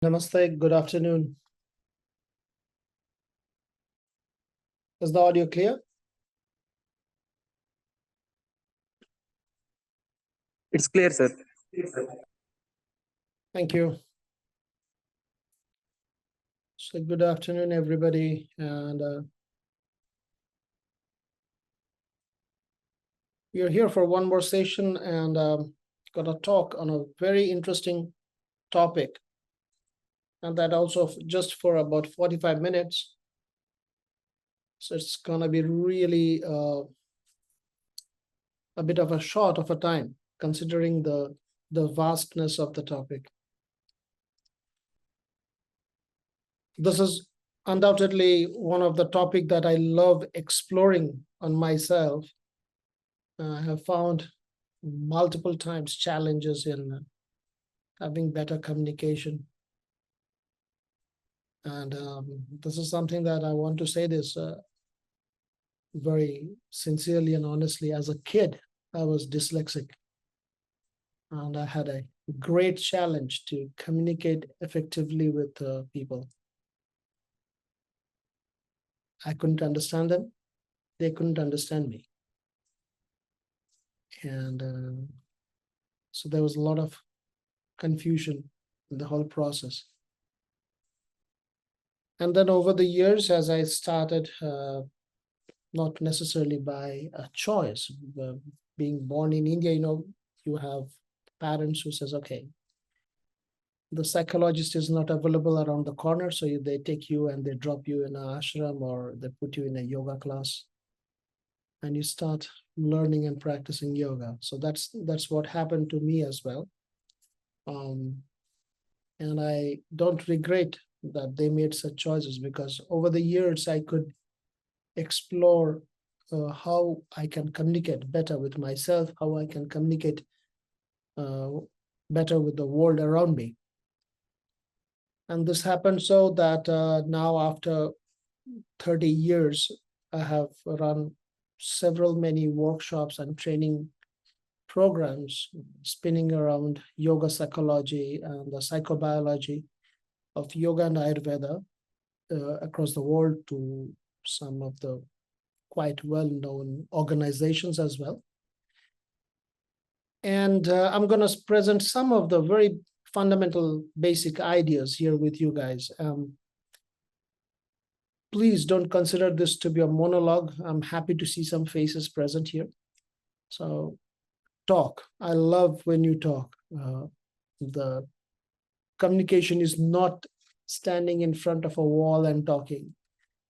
Namaste, good afternoon. Is the audio clear? It's clear, sir. Thank you. So good afternoon, everybody. And we're here for one more session and got a talk on a very interesting topic. And that also just for about 45 minutes. So it's going to be really a bit of a short of a time, considering the vastness of the topic. This is undoubtedly one of the topics that I love exploring on myself. I have found multiple times challenges in having better communication. And this is something that I want to say this very sincerely and honestly. As a kid, I was dyslexic. And I had a great challenge to communicate effectively with people. I couldn't understand them. They couldn't understand me. And so there was a lot of confusion in the whole process. And then over the years, as I started, not necessarily by a choice, being born in India, you have parents who says, okay, the psychologist is not available around the corner, so they take you and they drop you in an ashram or they put you in a yoga class and you start learning and practicing yoga. So that's what happened to me as well. And I don't regret that they made such choices, because over the years I could explore how I can communicate better with myself, how I can communicate better with the world around me. And this happened so that now after 30 years, I have run many workshops and training programs spinning around yoga psychology and the psychobiology of yoga and Ayurveda across the world to some of the quite well-known organizations as well. And I'm going to present some of the very fundamental basic ideas here with you guys. Please don't consider this to be a monologue. I'm happy to see some faces present here. So talk. I love when you talk. The communication is not standing in front of a wall and talking.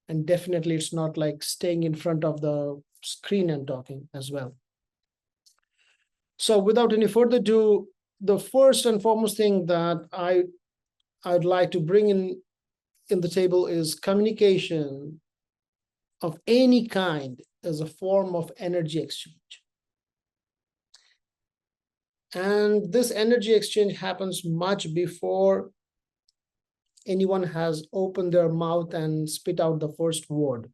And definitely it's not like staying in front of the screen and talking as well. So without any further ado, the first and foremost thing that I'd like to bring in the table is communication of any kind as a form of energy exchange. And this energy exchange happens much before anyone has opened their mouth and spit out the first word.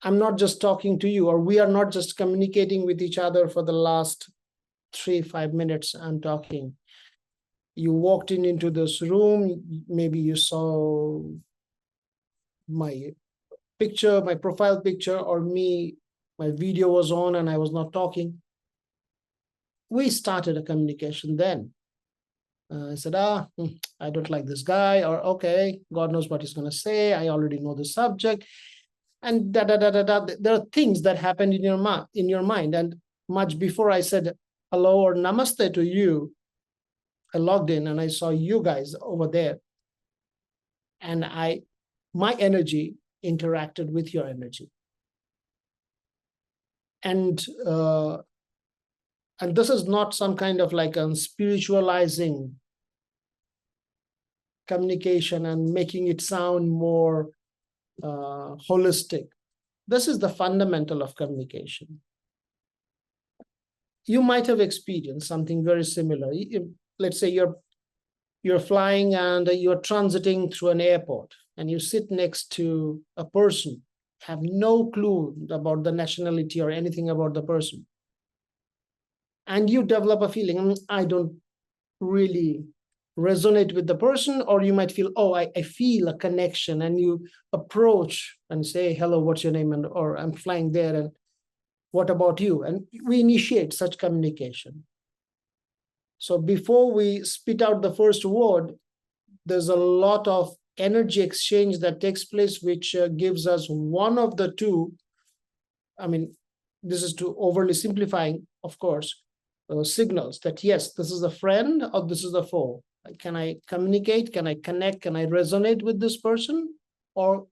I'm not just talking to you, or we are not just communicating with each other for the last 3-5 minutes. I'm talking. You walked into this room, maybe you saw my picture, my profile picture, or me, my video was on and I was not talking. We started a communication then. I said, I don't like this guy, or okay, God knows what he's going to say. I already know the subject. And there are things that happen in your mind. And much before I said hello or namaste to you, I logged in and I saw you guys over there. And my energy interacted with your energy. And this is not some kind of like a spiritualizing communication and making it sound more holistic. This is the fundamental of communication. You might have experienced something very similar. Let's say you're flying and you're transiting through an airport and you sit next to a person, have no clue about the nationality or anything about the person. And you develop a feeling, I don't really resonate with the person, or you might feel, oh, I feel a connection, and you approach and say, hello, what's your name? And or I'm flying there, and what about you? And we initiate such communication. So before we spit out the first word, there's a lot of energy exchange that takes place, which gives us one of the two. I mean, this is too overly simplifying, of course, signals that yes, this is a friend or this is a foe. Can I communicate? Can I connect? Can I resonate with this person? Or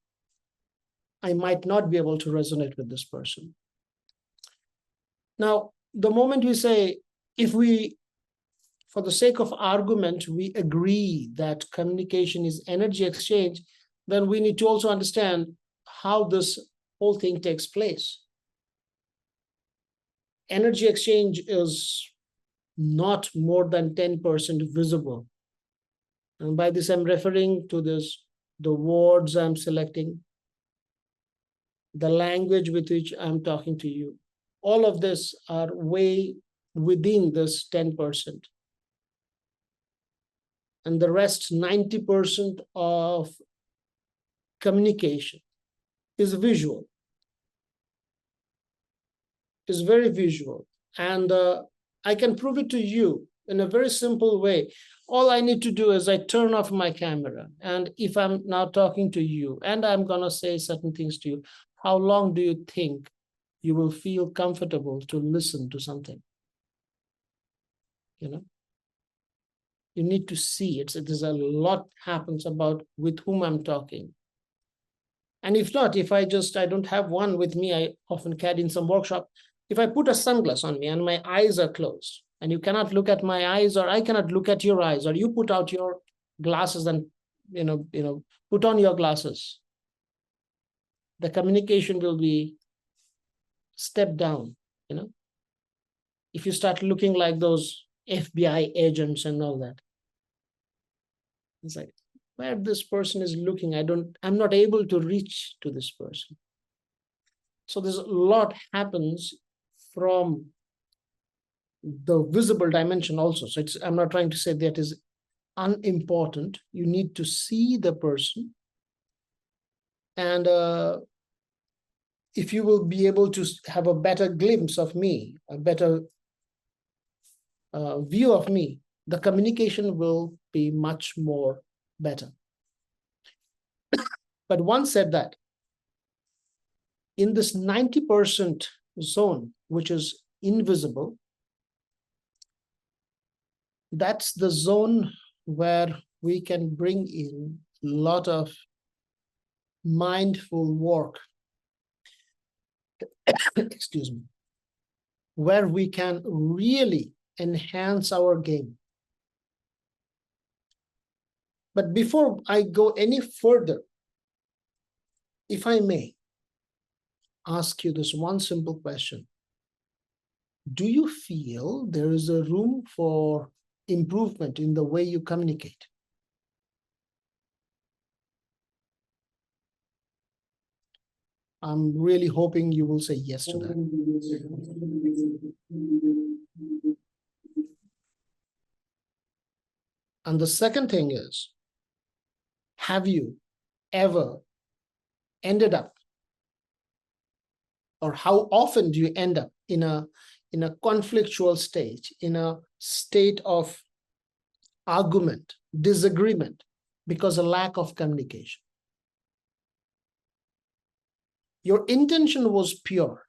I might not be able to resonate with this person. Now, the moment we say, if we, for the sake of argument, we agree that communication is energy exchange, then we need to also understand how this whole thing takes place. Energy exchange is not more than 10% visible. And by this, I'm referring to this, the words I'm selecting, the language with which I'm talking to you. All of this are way within this 10%. And the rest, 90% of communication is visual, is very visual. And I can prove it to you in a very simple way. All I need to do is I turn off my camera. And if I'm now talking to you and I'm going to say certain things to you, how long do you think you will feel comfortable to listen to something? You know, you need to see it. There's a lot happens about with whom I'm talking. And if not, if I don't have one with me, I often carry in some workshop. If I put a sunglass on me and my eyes are closed, and you cannot look at my eyes, or I cannot look at your eyes, or you put out your glasses and put on your glasses, the communication will be stepped down. If you start looking like those FBI agents and all that, it's like, where this person is looking, I'm not able to reach to this person. So there's a lot happens from the visible dimension also. So I'm not trying to say that is unimportant. You need to see the person. And if you will be able to have a better glimpse of me, a better view of me, the communication will be much more better. But once said that, in this 90% zone, which is invisible, that's the zone where we can bring in a lot of mindful work, excuse me, where we can really enhance our game. But before I go any further, if I may ask you this one simple question. Do you feel there is a room for improvement in the way you communicate? I'm really hoping you will say yes to that. And the second thing is, have you ever ended up, or how often do you end up in a conflictual stage, in a state of argument, disagreement, because of lack of communication? Your intention was pure.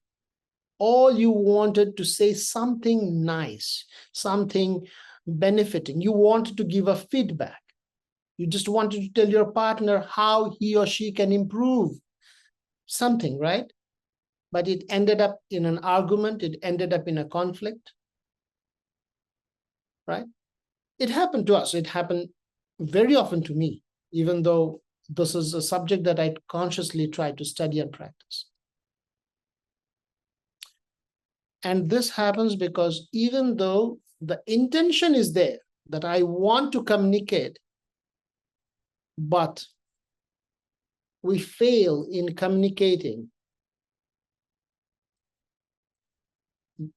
All you wanted to say something nice, something benefiting. You wanted to give a feedback. You just wanted to tell your partner how he or she can improve something, right? But it ended up in an argument. It ended up in a conflict, right? It happened to us. It happened very often to me, even though this is a subject that I consciously try to study and practice. And this happens because even though the intention is there, that I want to communicate, but we fail in communicating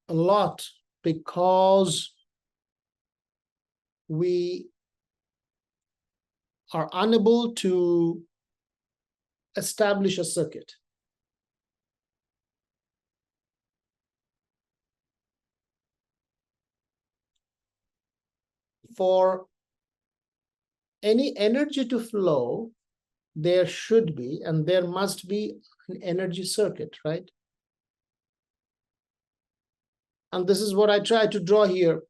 a lot because we are unable to establish a circuit. For any energy to flow, there should be, and there must be, an energy circuit, right? And this is what I try to draw here.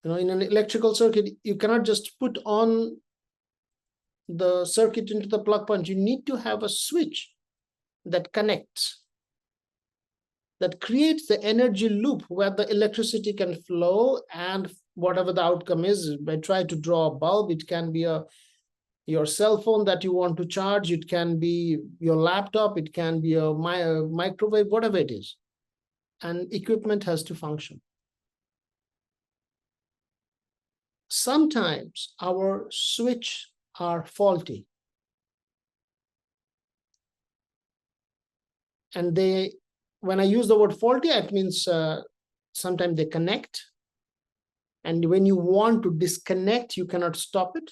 In an electrical circuit, you cannot just put on the circuit into the plug point. You need to have a switch that connects, that creates the energy loop where the electricity can flow, and whatever the outcome is. I try to draw a bulb. It can be your cell phone that you want to charge. It can be your laptop. It can be a microwave, whatever it is. And equipment has to function. Sometimes our switch are faulty. And when I use the word faulty, it means sometimes they connect. And when you want to disconnect, you cannot stop it.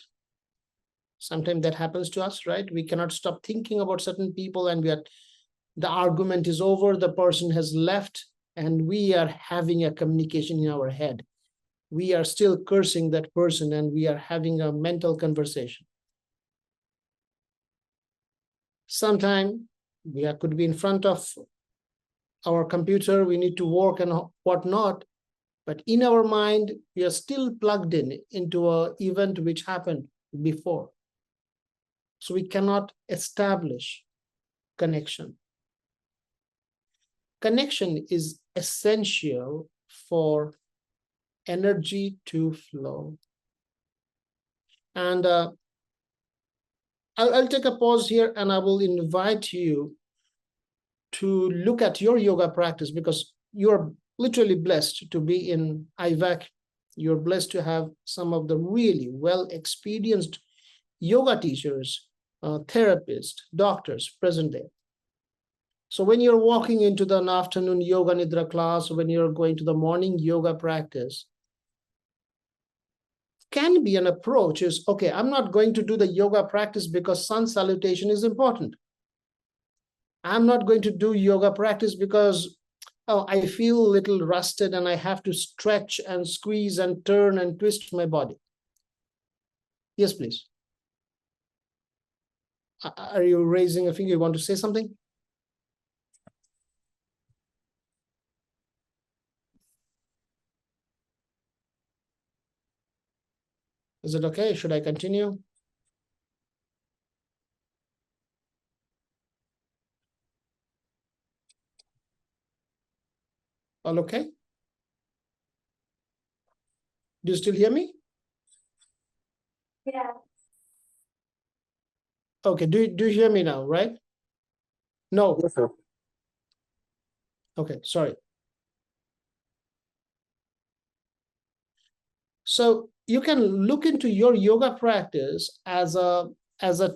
Sometimes that happens to us, right? We cannot stop thinking about certain people, and the argument is over, the person has left, and we are having a communication in our head. We are still cursing that person, and we are having a mental conversation. Sometimes we could be in front of our computer, we need to work and whatnot, but in our mind, we are still plugged into an event which happened before. So we cannot establish connection. Connection is essential for energy to flow. And I'll take a pause here, and I will invite you to look at your yoga practice, because you're literally blessed to be in IVAC. You're blessed to have some of the really well-experienced yoga teachers, therapists, doctors present there. So when you're walking into an afternoon yoga nidra class, when you're going to the morning yoga practice, can be an approach is, okay, I'm not going to do the yoga practice because sun salutation is important. I'm not going to do yoga practice because, oh, I feel a little rusted and I have to stretch and squeeze and turn and twist my body. Yes, please. Are you raising a finger? You want to say something? Is it okay? Should I continue? All okay? Do you still hear me? Yeah. Okay, do you hear me now, right? No. Yes, sir. Okay, sorry. So you can look into your yoga practice as a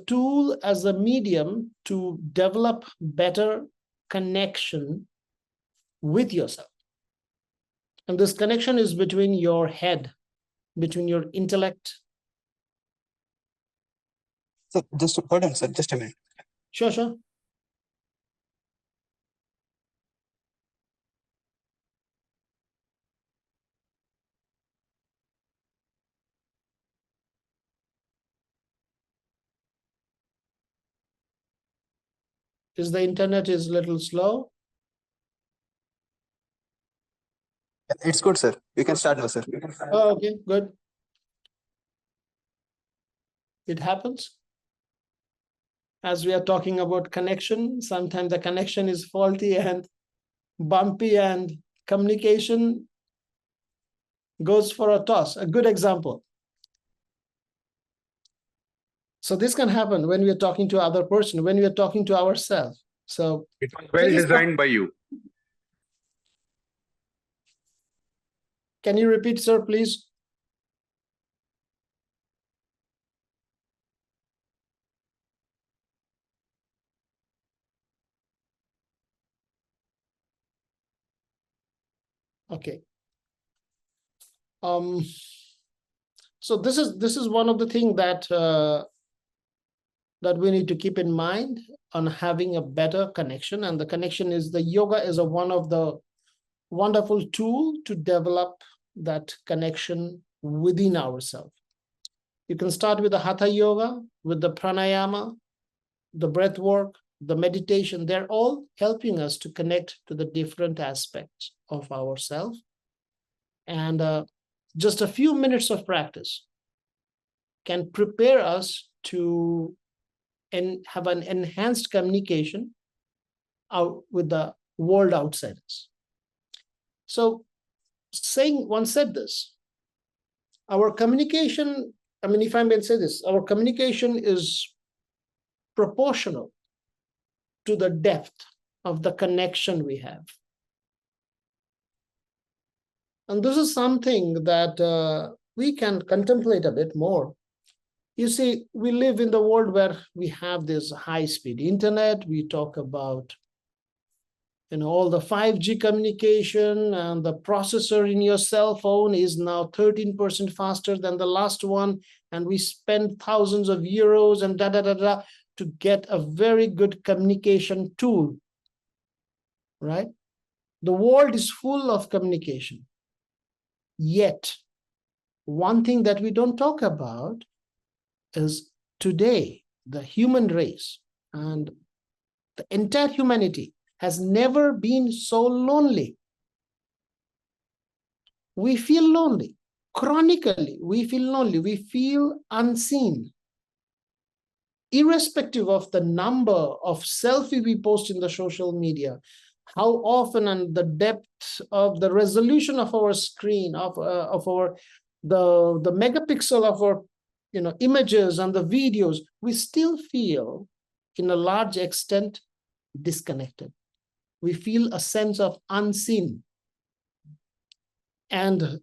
tool, as a medium to develop better connection with yourself. And this connection is between your head, between your intellect. So just hold on, sir. Just a minute. Sure, sure. Is the internet is a little slow? It's good, sir. You can start now, sir. Oh, okay, good. It happens. As we are talking about connection, sometimes the connection is faulty and bumpy, and communication goes for a toss. A good example. So this can happen when we are talking to other person, when we are talking to ourselves. So it was well designed by you. Can you repeat, sir, please? Okay. So this is one of the things that that we need to keep in mind on having a better connection. And the connection is the yoga is one of the wonderful tool to develop that connection within ourselves. You can start with the hatha yoga, with the pranayama, the breath work, the meditation. They're all helping us to connect to the different aspects of ourselves. And just a few minutes of practice can prepare us to have an enhanced communication out with the world outside us. So one said this, our communication, I mean, if I may say this, our communication is proportional to the depth of the connection we have. And this is something that we can contemplate a bit more. You see, we live in the world where we have this high-speed internet. We talk about, all the 5G communication, and the processor in your cell phone is now 13% faster than the last one. And we spend thousands of euros and to get a very good communication tool, right? The world is full of communication. Yet, one thing that we don't talk about is today, the human race and the entire humanity has never been so lonely. We feel lonely. Chronically, we feel lonely. We feel unseen. Irrespective of the number of selfies we post in the social media, how often and the depth of the resolution of our screen, of our the megapixel of our images and the videos, we still feel in a large extent disconnected. We feel a sense of unseen. And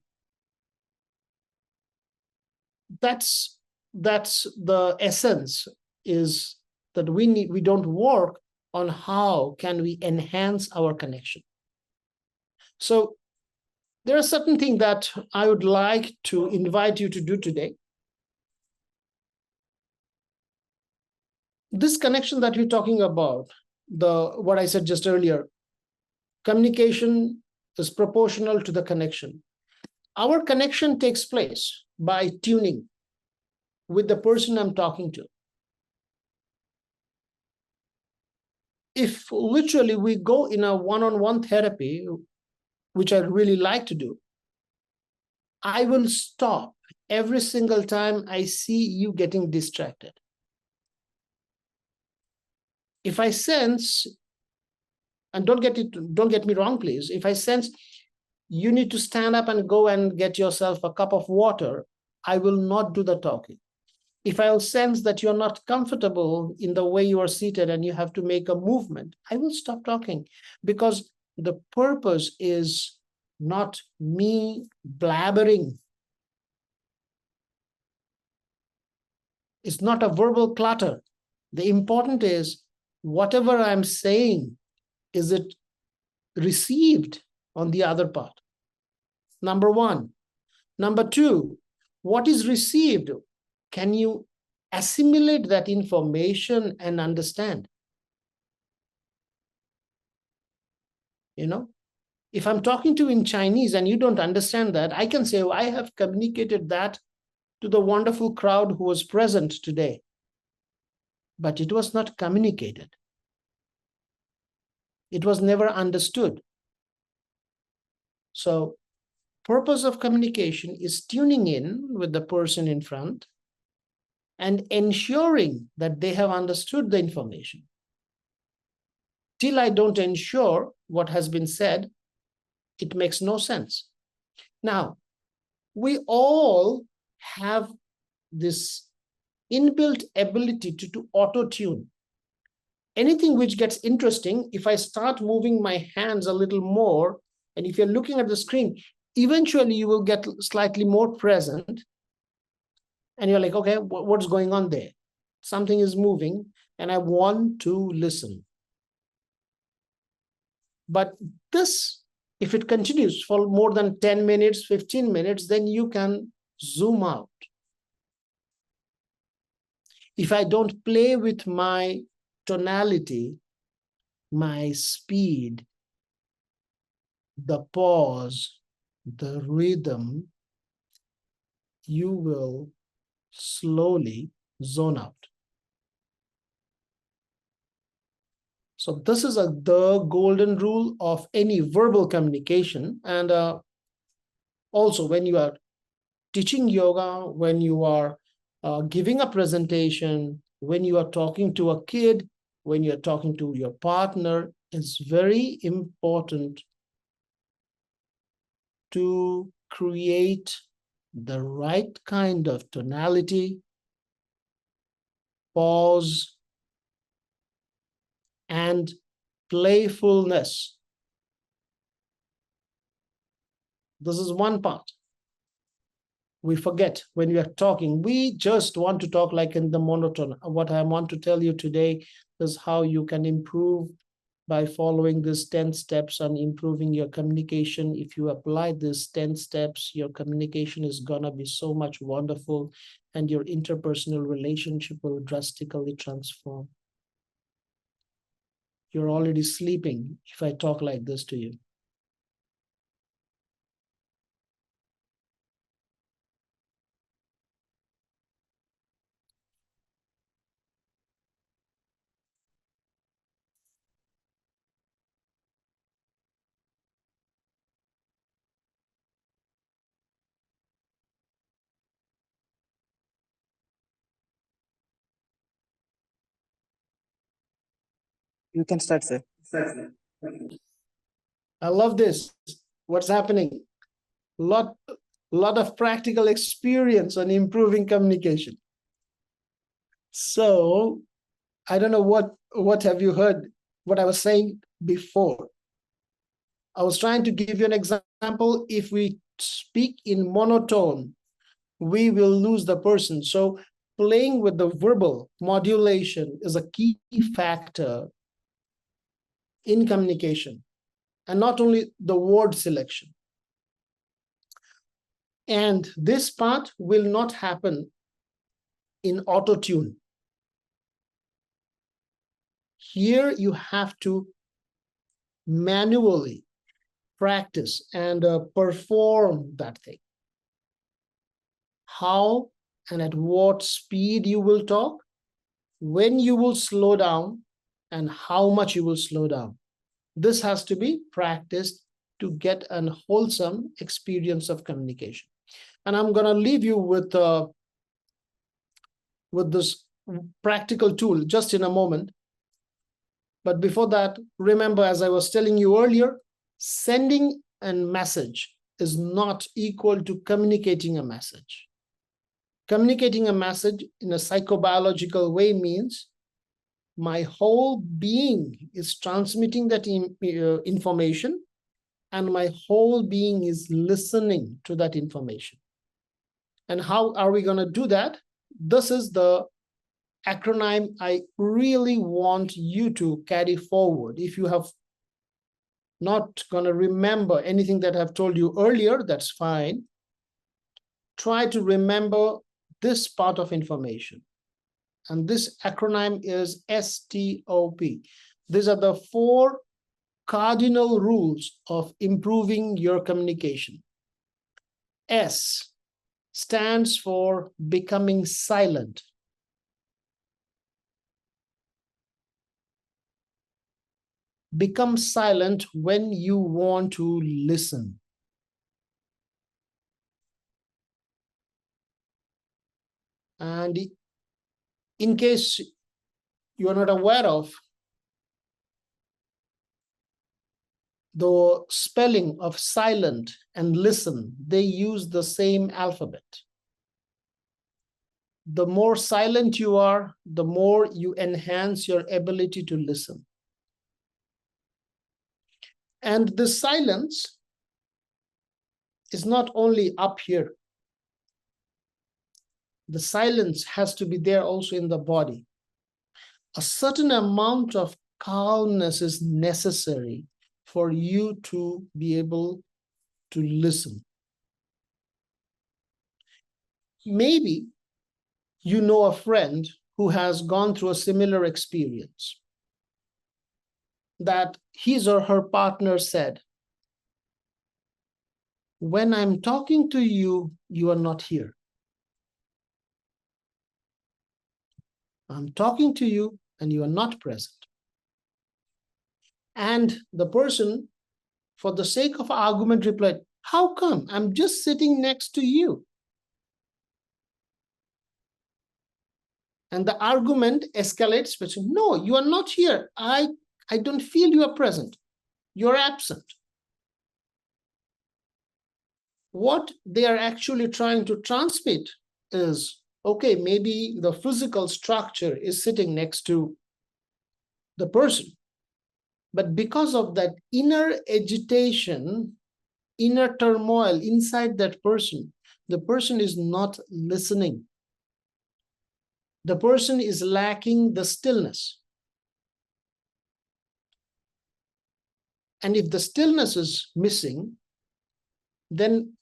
that's the essence, is that we don't work on how can we enhance our connection. So there are certain things that I would like to invite you to do today. This connection that we're talking about, what I said just earlier, communication is proportional to the connection. Our connection takes place by tuning with the person I'm talking to. If literally we go in a one-on-one therapy, which I really like to do, I will stop every single time I see you getting distracted. If I sense, and don't get me wrong, please, if I sense you need to stand up and go and get yourself a cup of water, I will not do the talking. If I'll sense that you're not comfortable in the way you are seated and you have to make a movement, I will stop talking, because the purpose is not me blabbering. It's not a verbal clutter. The important is whatever I'm saying, is it received on the other part? Number one. Number two, what is received? Can you assimilate that information and understand? If I'm talking to you in Chinese and you don't understand that, I can say, I have communicated that to the wonderful crowd who was present today. But it was not communicated. It was never understood. So, purpose of communication is tuning in with the person in front and ensuring that they have understood the information. Till I don't ensure what has been said, it makes no sense. Now, we all have this inbuilt ability to auto-tune. Anything which gets interesting, if I start moving my hands a little more, and if you're looking at the screen, eventually you will get slightly more present. And you're like, okay, what's going on there? Something is moving, and I want to listen. But this, if it continues for more than 10 minutes, 15 minutes, then you can zoom out if I don't play with my tonality, my speed, the pause, the rhythm, you will slowly zone out. So this is the golden rule of any verbal communication. And also when you are teaching yoga, when you are giving a presentation, when you are talking to a kid, when you're talking to your partner, it's very important to create the right kind of tonality, pause, and playfulness. This is one part. We forget when we are talking. We just want to talk like in the monotone. What I want to tell you today is how you can improve by following these 10 steps on improving your communication. If you apply these 10 steps, your communication is gonna be so much wonderful and your interpersonal relationship will drastically transform. You're already sleeping if I talk like this to you. You can start, sir. I love this. What's happening? Lot of practical experience on improving communication. So I don't know what have you heard, what I was saying before. I was trying to give you an example. If we speak in monotone, we will lose the person. So playing with the verbal modulation is a key factor in communication, and not only the word selection. And this part will not happen in auto-tune. Here you have to manually practice and perform that thing. How and at what speed you will talk, when you will slow down, and how much you will slow down. This has to be practiced to get a wholesome experience of communication. And I'm going to leave you with this practical tool just in a moment. But before that, remember, as I was telling you earlier, sending a message is not equal to communicating a message. Communicating a message in a psychobiological way means my whole being is transmitting that information, and my whole being is listening to that information. And how are we going to do that? This is the acronym I really want you to carry forward. If you have not going to remember anything that I've told you earlier, that's fine. Try to remember this part of information. And this acronym is STOP. These are the 4 cardinal rules of improving your communication. S stands for becoming silent. Become silent when you want to listen. And in case you are not aware of, the spelling of silent and listen, they use the same alphabet. The more silent you are, the more you enhance your ability to listen. And the silence is not only up here. The silence has to be there also in the body. A certain amount of calmness is necessary for you to be able to listen. Maybe you know a friend who has gone through a similar experience, that his or her partner said, when I'm talking to you, you are not here. I'm talking to you and you are not present. And the person, for the sake of argument, replied, how come? I'm just sitting next to you. And the argument escalates, which, no, you are not here. I don't feel you are present. You're absent. What they are actually trying to transmit is, okay, maybe the physical structure is sitting next to the person. But because of that inner agitation, inner turmoil inside that person, the person is not listening. The person is lacking the stillness. And if the stillness is missing, then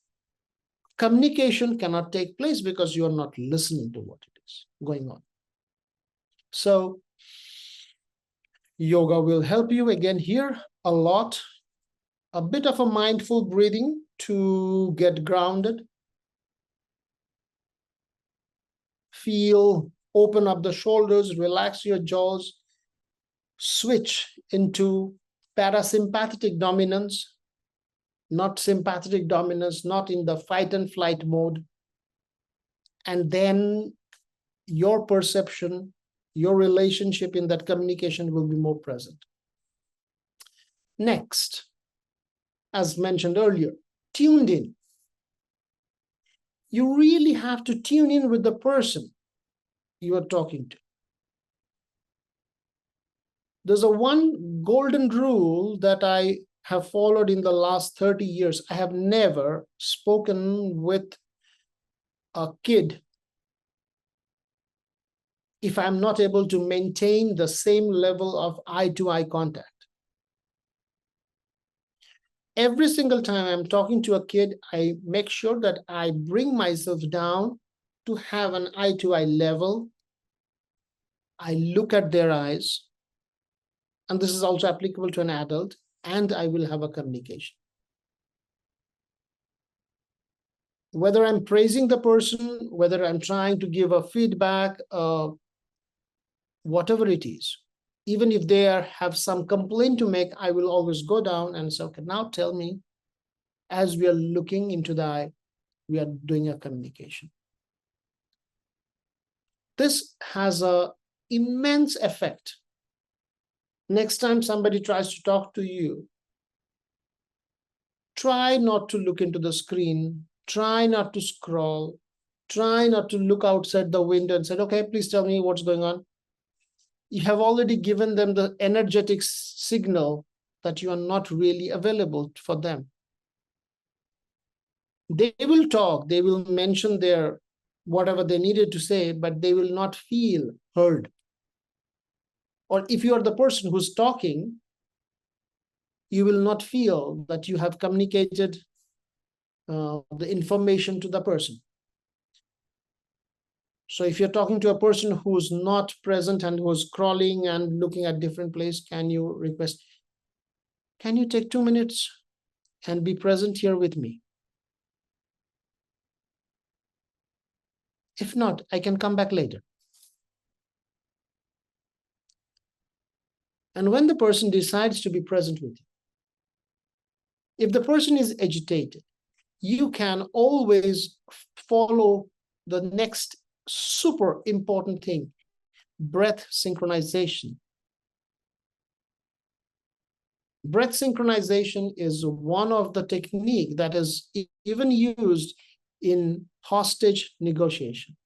communication cannot take place because you are not listening to what it is going on. So yoga will help you again here a lot. A bit of a mindful breathing to get grounded. Feel, open up the shoulders, relax your jaws, switch into parasympathetic dominance, not sympathetic dominance, not in the fight and flight mode. And then your perception, your relationship in that communication will be more present. Next, as mentioned earlier, tuned in. You really have to tune in with the person you are talking to. There's a one golden rule that I have followed in the last 30 years. I have never spoken with a kid if I'm not able to maintain the same level of eye-to-eye contact. Every single time I'm talking to a kid, I make sure that I bring myself down to have an eye-to-eye level. I look at their eyes, and this is also applicable to an adult, and I will have a communication. Whether I'm praising the person, whether I'm trying to give a feedback, whatever it is, even if they have some complaint to make, I will always go down and say, okay, now tell me, as we are looking into the eye, we are doing a communication. This has an immense effect. Next time somebody tries to talk to you, try not to look into the screen, try not to scroll, try not to look outside the window and say, okay, please tell me what's going on. You have already given them the energetic signal that you are not really available for them. They will talk, they will mention their whatever they needed to say, but they will not feel heard. Or if you are the person who's talking, you will not feel that you have communicated the information to the person. So if you're talking to a person who's not present and who's scrolling and looking at different places, can you request, can you take 2 minutes and be present here with me? If not, I can come back later. And when the person decides to be present with you, if the person is agitated, you can always follow the next super important thing, breath synchronization. Breath synchronization is one of the techniques that is even used in hostage negotiation.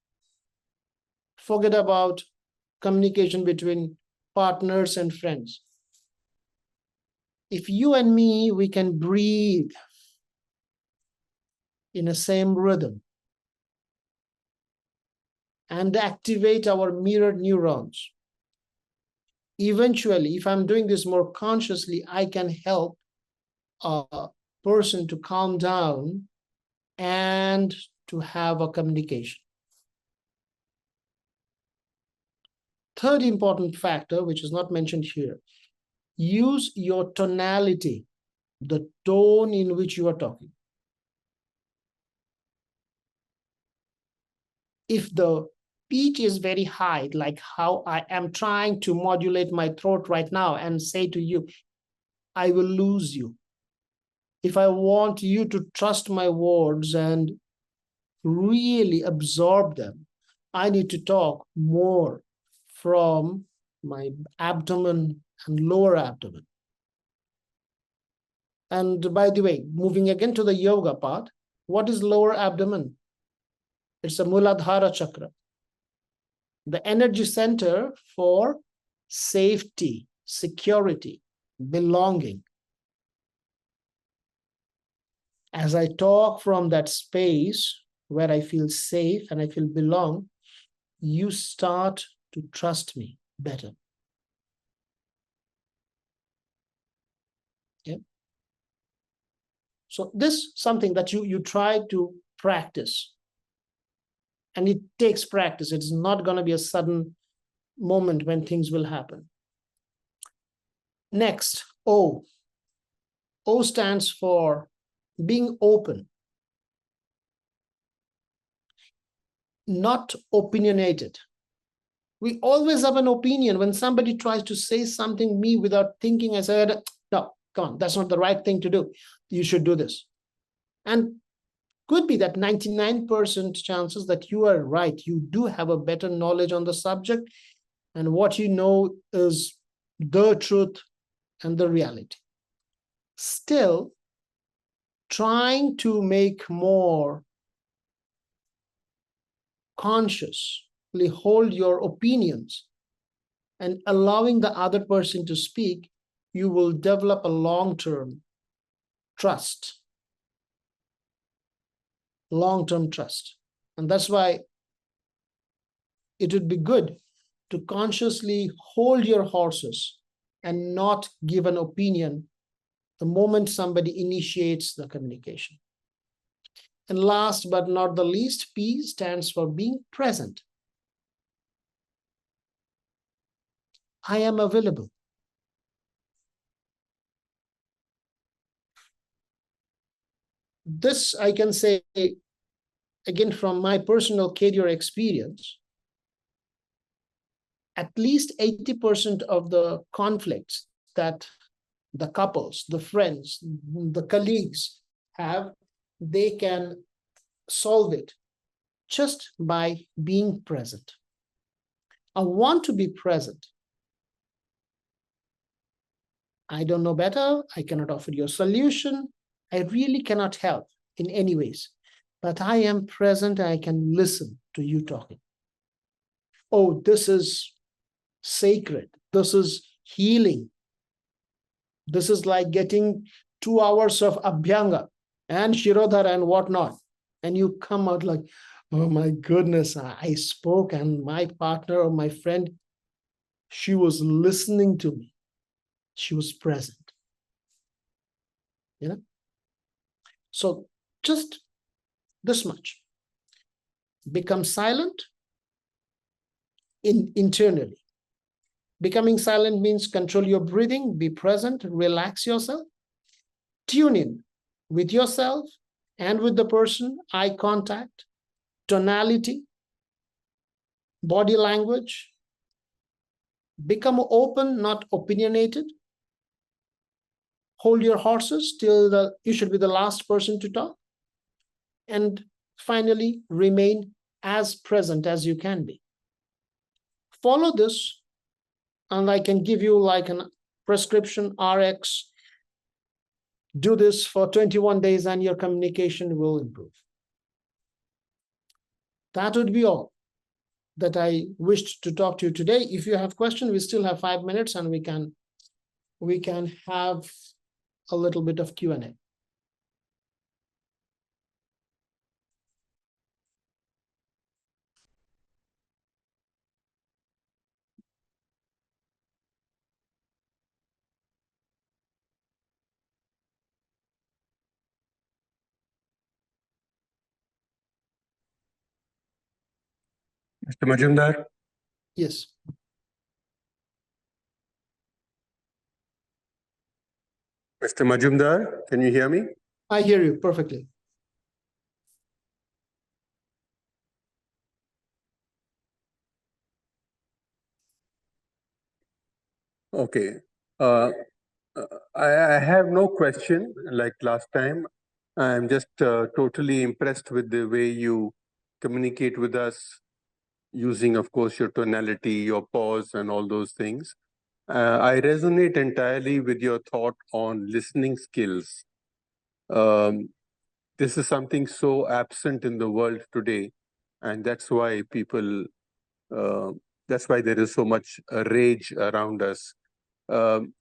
Forget about communication between partners and friends. If you and me, we can breathe in the same rhythm and activate our mirror neurons. Eventually, if I'm doing this more consciously, I can help a person to calm down and to have a communication. third important factor, which is not mentioned here, use your tonality, the tone in which you are talking. If the pitch is very high, like how I am trying to modulate my throat right now and say to you, I will lose you. If I want you to trust my words and really absorb them, I need to talk more from my abdomen and lower abdomen. And by the way, moving again to the yoga part, what is lower abdomen? It's a Muladhara chakra, the energy center for safety, security, belonging. As I talk from that space where I feel safe and I feel belong, you start to trust me better. Yeah. So this is something that you try to practice. And it takes practice. It's not going to be a sudden moment when things will happen. Next, O. O stands for being open, not opinionated. We always have an opinion. When somebody tries to say something to me without thinking, I said, no, come on, that's not the right thing to do. You should do this. And could be that 99% chances that you are right. You do have a better knowledge on the subject, and what you know is the truth and the reality. Still, trying to make more consciously hold your opinions and allowing the other person to speak, you will develop a long-term trust. Long-term trust. And that's why it would be good to consciously hold your horses and not give an opinion the moment somebody initiates the communication. And last but not the least, P stands for being present. I am available. This I can say, again, from my personal career experience, at least 80% of the conflicts that the couples, the friends, the colleagues have, they can solve it just by being present. I want to be present. I don't know better. I cannot offer you a solution. I really cannot help in any ways, but I am present and I can listen to you talking. Oh, this is sacred. This is healing. This is like getting 2 hours of Abhyanga and Shirodhara and whatnot. And you come out like, oh my goodness, I spoke and my partner or my friend, she was listening to me. She was present. You know? So just this much. Become silent internally. Becoming silent means control your breathing, be present, relax yourself, tune in with yourself and with the person, eye contact, tonality, body language. Become open, not opinionated. Hold your horses till you should be the last person to talk. And finally, remain as present as you can be. Follow this, and I can give you like a prescription RX. Do this for 21 days and your communication will improve. That would be all that I wished to talk to you today. If you have questions, we still have 5 minutes and we can have a little bit of Q&A. Mr. Majumdar, Yes. Mr. Majumdar, can you hear me? I hear you perfectly. Okay. I have no question like last time. I'm just totally impressed with the way you communicate with us using, of course, your tonality, your pause, and all those things. I resonate entirely with your thought on listening skills. This is something so absent in the world today, and that's why that's why there is so much rage around us. Um,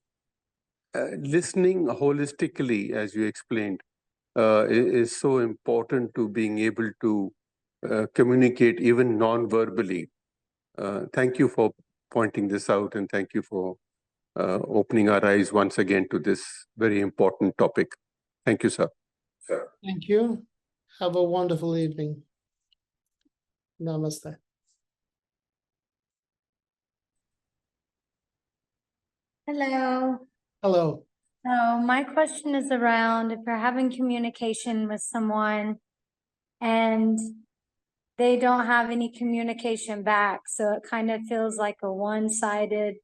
Listening holistically, as you explained, is so important to being able to communicate even non-verbally. Thank you for pointing this out, and thank you for opening our eyes once again to this very important topic. Thank you, sir. Thank you. Have a wonderful evening. Namaste. Hello. Hello. So my question is around if you're having communication with someone and they don't have any communication back, so it kind of feels like a one-sided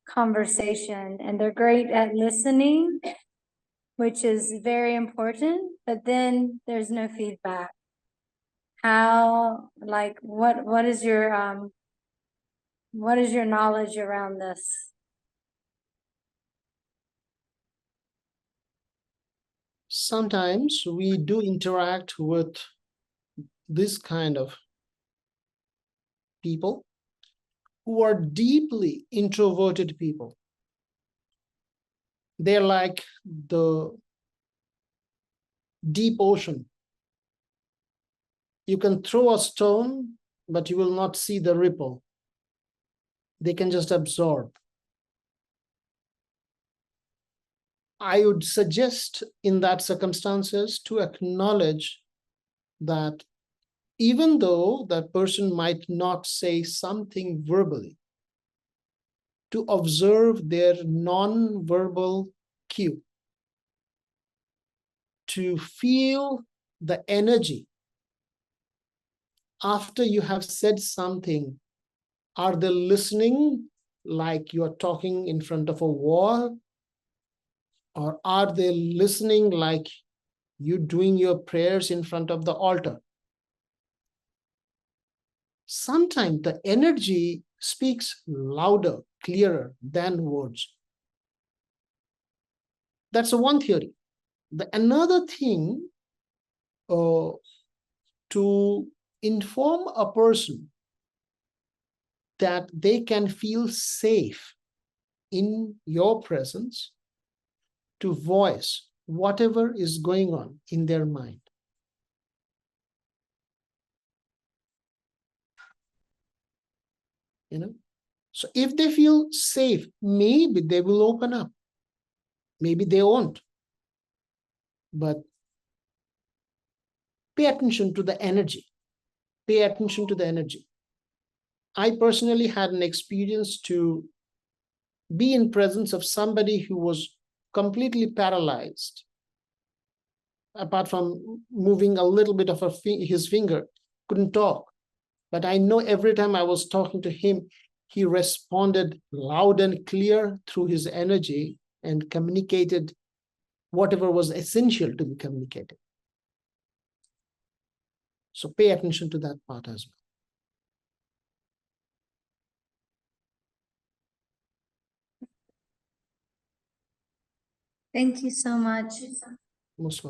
conversation, and they're great at listening, which is very important, but then there's no feedback. How, like, what is your knowledge around this? Sometimes we do interact with this kind of people who are deeply introverted people. They're like the deep ocean. You can throw a stone, but you will not see the ripple. They can just absorb. I would suggest in that circumstances to acknowledge that even though that person might not say something verbally, to observe their non-verbal cue, to feel the energy after you have said something. Are they listening like you are talking in front of a wall? Or are they listening like you doing your prayers in front of the altar? Sometimes the energy speaks louder, clearer than words. That's one theory. Another thing, to inform a person that they can feel safe in your presence to voice whatever is going on in their mind. So if they feel safe, maybe they will open up. Maybe they won't. But pay attention to the energy. Pay attention to the energy. I personally had an experience to be in presence of somebody who was completely paralyzed. Apart from moving a little bit of his finger, couldn't talk. But I know every time I was talking to him, he responded loud and clear through his energy and communicated whatever was essential to be communicated. So pay attention to that part as well. Thank you so much. Most welcome.